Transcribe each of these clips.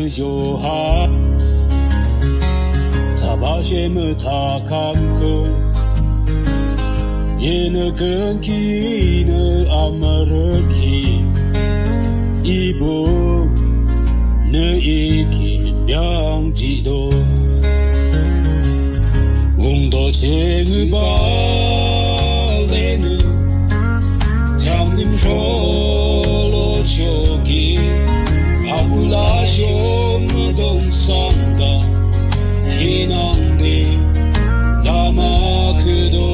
们就好，他把些么他看可，也能跟起呢阿玛热起，一步呢一起两几多，我到前个吧来呢，让你们说了就给。Abula shom dong sanga hinande lama kudo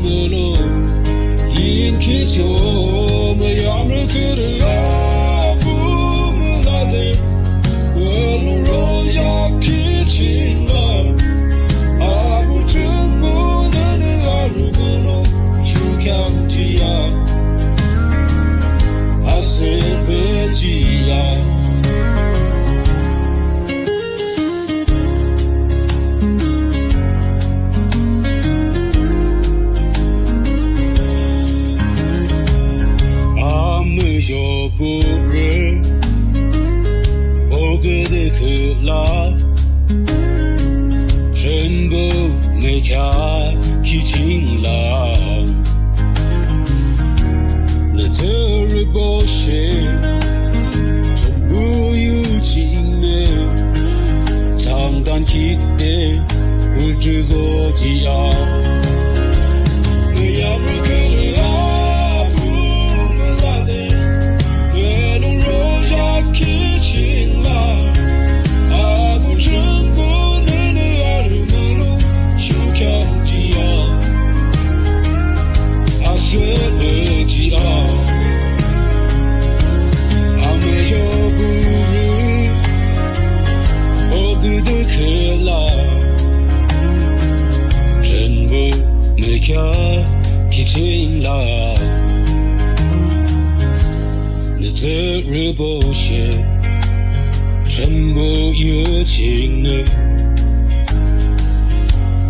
mulo in kicho me yamre kura bumulade ul roja kichinga abu chungu nane arugulo shukyam jiya asepejiya不认，我个的可拉，全部没卡起劲啦，那这日不是，全部有情的，长短起的，不知所计啊，我要不可。Kitchen la,你这日不写，全部有情的，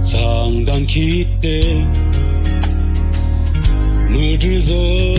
长短起的，不知所。